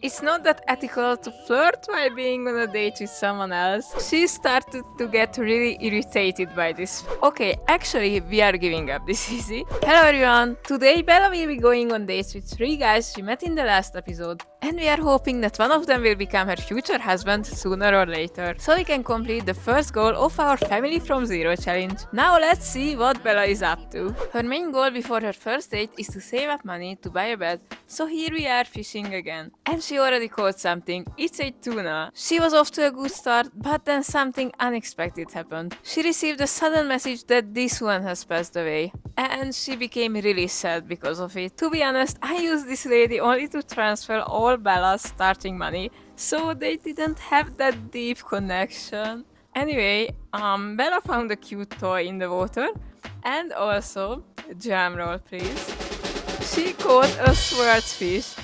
It's not that ethical to flirt while being on a date with someone else. She started to get really irritated by this. Okay, actually, we are giving up this easy. Hello everyone! Today Bella will be going on dates with three guys she met in the last episode, and we are hoping that one of them will become her future husband sooner or later, so we can complete the first goal of our Family from Zero challenge. Now let's see what Bella is up to. Her main goal before her first date is to save up money to buy a bed, so here we are fishing again. And she already caught something. It's a tuna. She was off to a good start, but then something unexpected happened. She received a sudden message that this one has passed away, and she became really sad because of it. To be honest, I used this lady only to transfer all Bella's starting money, so they didn't have that deep connection. Anyway, Bella found a cute toy in the water, and also, drum roll please. She caught a swordfish.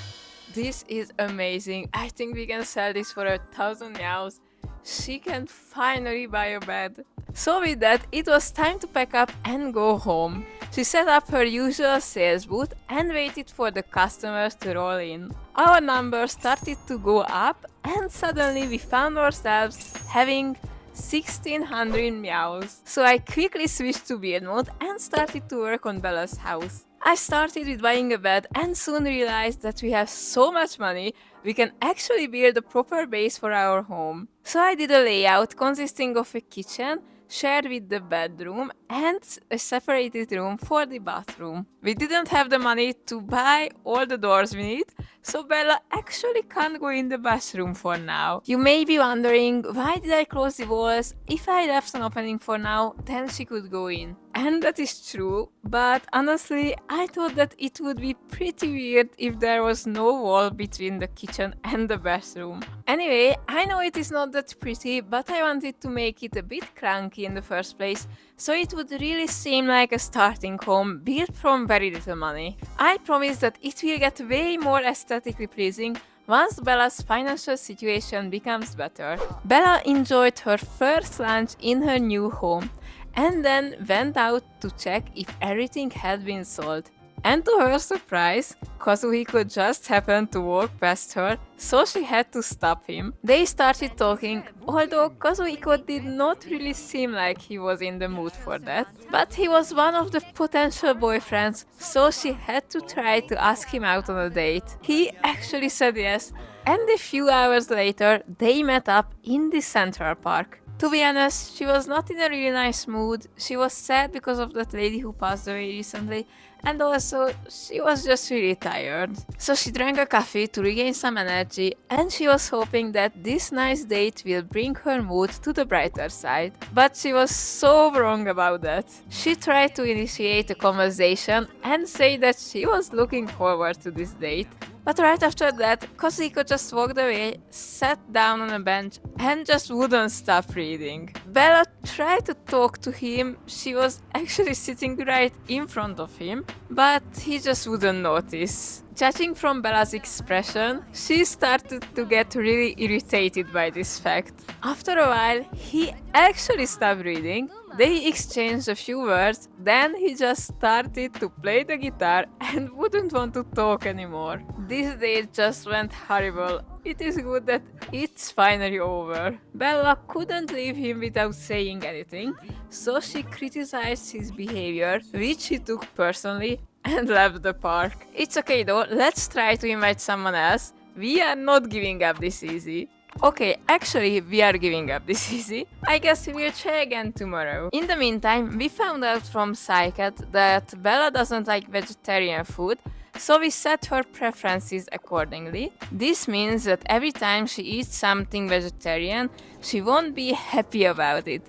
This is amazing. I think we can sell this for 1,000 meows. She can finally buy a bed. So with that, it was time to pack up and go home. She set up her usual sales booth and waited for the customers to roll in. Our numbers started to go up, and suddenly we found ourselves having 1600 meows. So I quickly switched to build mode and started to work on Bella's house. I started with buying a bed and soon realized that we have so much money, we can actually build a proper base for our home. So I did a layout consisting of a kitchen shared with the bedroom and a separated room for the bathroom. We didn't have the money to buy all the doors we need, so Bella actually can't go in the bathroom for now. You may be wondering, why did I close the walls? If I left an opening for now, then she could go in. And that is true, but honestly, I thought that it would be pretty weird if there was no wall between the kitchen and the bathroom. Anyway, I know it is not that pretty, but I wanted to make it a bit clunky in the first place, so it would really seem like a starting home built from very little money. I promise that it will get way more aesthetically pleasing once Bella's financial situation becomes better. Bella enjoyed her first lunch in her new home and then went out to check if everything had been sold. And to her surprise, Kazuhiko just happened to walk past her, so she had to stop him. They started talking, although Kazuhiko did not really seem like he was in the mood for that. But he was one of the potential boyfriends, so she had to try to ask him out on a date. He actually said yes, and a few hours later, they met up in the Central Park. To be honest, she was not in a really nice mood. She was sad because of that lady who passed away recently, and also she was just really tired. So she drank a coffee to regain some energy, and she was hoping that this nice date will bring her mood to the brighter side. But she was so wrong about that. She tried to initiate a conversation and say that she was looking forward to this date. But right after that, Kosiko just walked away, sat down on a bench, and just wouldn't stop reading. Bella tried to talk to him, she was actually sitting right in front of him, but he just wouldn't notice. Judging from Bella's expression, she started to get really irritated by this fact. After a while, he actually stopped reading. They exchanged a few words, then he just started to play the guitar and wouldn't want to talk anymore. This date just went horrible. It is good that it's finally over. Bella couldn't leave him without saying anything, so she criticized his behavior, which he took personally, and left the park. It's okay though, let's try to invite someone else. We are not giving up this easy. Okay, actually, we are giving up this easy. I guess we will try again tomorrow. In the meantime, we found out from Psycat that Bella doesn't like vegetarian food, so we set her preferences accordingly. This means that every time she eats something vegetarian, she won't be happy about it.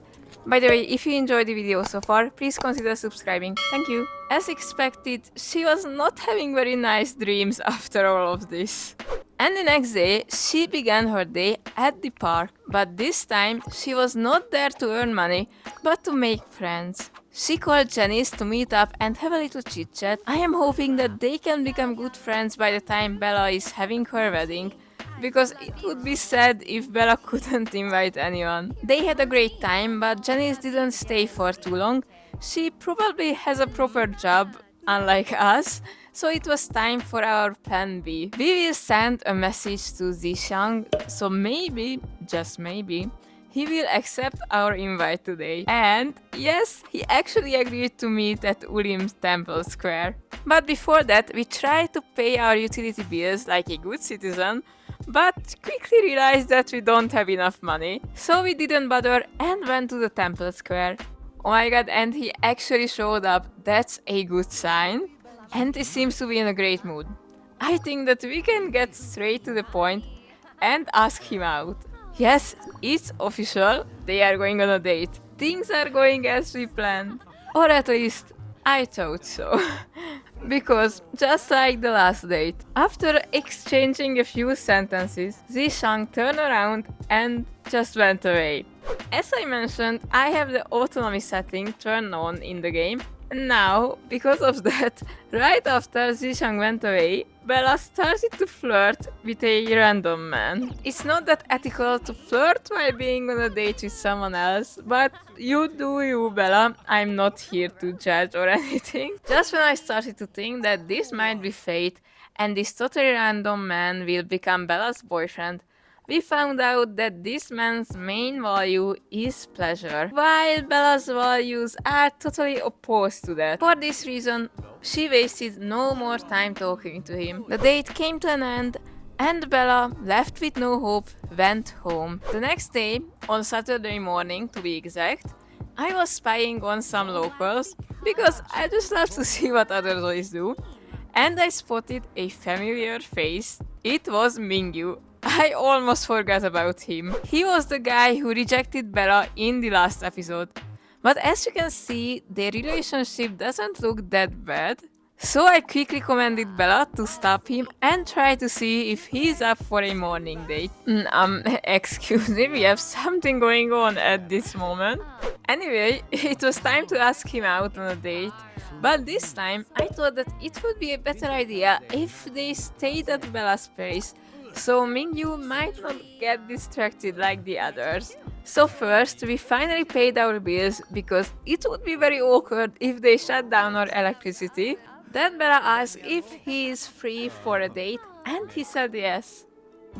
By the way, if you enjoyed the video so far, please consider subscribing. Thank you. As expected, she was not having very nice dreams after all of this. And the next day, she began her day at the park, but this time she was not there to earn money, but to make friends. She called Janice to meet up and have a little chit chat. I am hoping that they can become good friends by the time Bella is having her wedding, because it would be sad if Bella couldn't invite anyone. They had a great time, but Janice didn't stay for too long. She probably has a proper job, unlike us, So it was time for our plan B. We will send a message to Zishang, so maybe, just maybe, he will accept our invite today. And yes, he actually agreed to meet at Urim's Temple Square. But before that, we tried to pay our utility bills like a good citizen, but quickly realized that we don't have enough money. So we didn't bother and went to the Temple Square. Oh my god, and he actually showed up. That's a good sign. And he seems to be in a great mood. I think that we can get straight to the point and ask him out. Yes, it's official. They are going on a date. Things are going as we planned. Or at least, I thought so. Because, just like the last date, after exchanging a few sentences, Zishang turned around and just went away. As I mentioned, I have the autonomy setting turned on in the game. And now, because of that, right after Zishang went away, Bella started to flirt with a random man. It's not that ethical to flirt while being on a date with someone else, but you do you, Bella. I'm not here to judge or anything. Just when I started to think that this might be fate and this totally random man will become Bella's boyfriend, we found out that this man's main value is pleasure, while Bella's values are totally opposed to that. For this reason, she wasted no more time talking to him. The date came to an end, and Bella, left with no hope, went home. The next day, on Saturday morning to be exact, I was spying on some locals, because I just love to see what other boys do, and I spotted a familiar face. It was Mingyu. I almost forgot about him. He was the guy who rejected Bella in the last episode. But as you can see, their relationship doesn't look that bad. So I quickly commanded Bella to stop him and try to see if he's up for a morning date. Excuse me, we have something going on at this moment. Anyway, it was time to ask him out on a date. But this time, I thought that it would be a better idea if they stayed at Bella's place, so Mingyu might not get distracted like the others. So first, we finally paid our bills because it would be very awkward if they shut down our electricity. Then Bella asked if he is free for a date, and he said yes.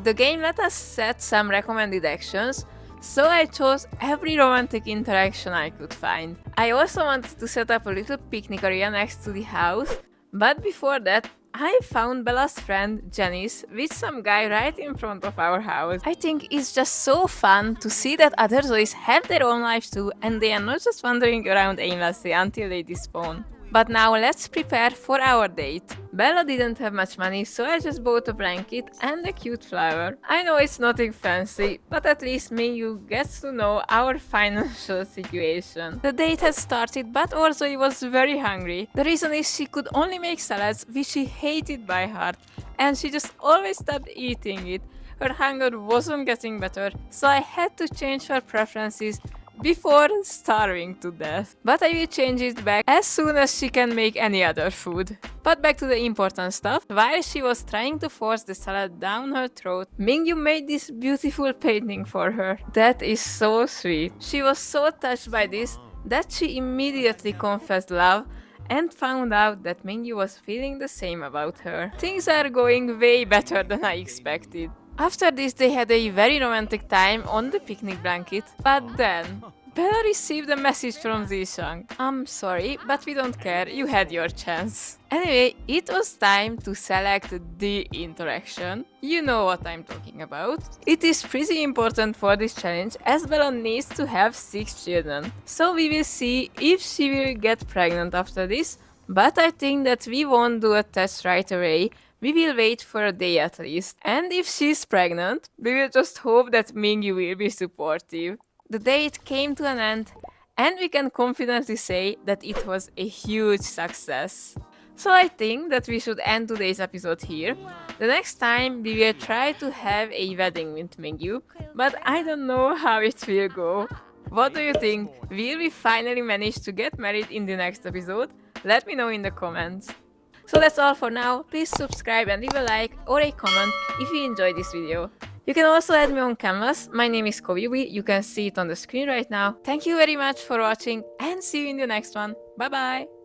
The game let us set some recommended actions, so I chose every romantic interaction I could find. I also wanted to set up a little picnic area next to the house, but before that, I found Bella's friend Janice with some guy right in front of our house. I think it's just so fun to see that other Zois have their own lives too, and they are not just wandering around aimlessly until they despawn. But now let's prepare for our date. Bella didn't have much money, so I just bought a blanket and a cute flower. I know it's nothing fancy, but at least Mingyu gets to know our financial situation. The date had started, but Orzoi was very hungry. The reason is she could only make salads, which she hated by heart, and she just always stopped eating it. Her hunger wasn't getting better, so I had to change her preferences before starving to death. But I will change it back as soon as she can make any other food. But back to the important stuff. While she was trying to force the salad down her throat, Mingyu made this beautiful painting for her. That is so sweet. She was so touched by this that she immediately confessed love and found out that Mingyu was feeling the same about her. Things are going way better than I expected. After this, they had a very romantic time on the picnic blanket, but then Bella received a message from Zishang. I'm sorry, but we don't care, you had your chance. Anyway, it was time to select the interaction. You know what I'm talking about. It is pretty important for this challenge as Bella needs to have 6 children. So we will see if she will get pregnant after this, but I think that we won't do a test right away. We will wait for a day at least. And if she's pregnant, we will just hope that Mingyu will be supportive. The date came to an end, and we can confidently say that it was a huge success. So I think that we should end today's episode here. The next time we will try to have a wedding with Mingyu, but I don't know how it will go. What do you think? Will we finally manage to get married in the next episode? Let me know in the comments. So that's all for now. Please subscribe and leave a like or a comment if you enjoyed this video. You can also add me on Canvas. My name is Kobiwi. You can see it on the screen right now. Thank you very much for watching and see you in the next one. Bye bye!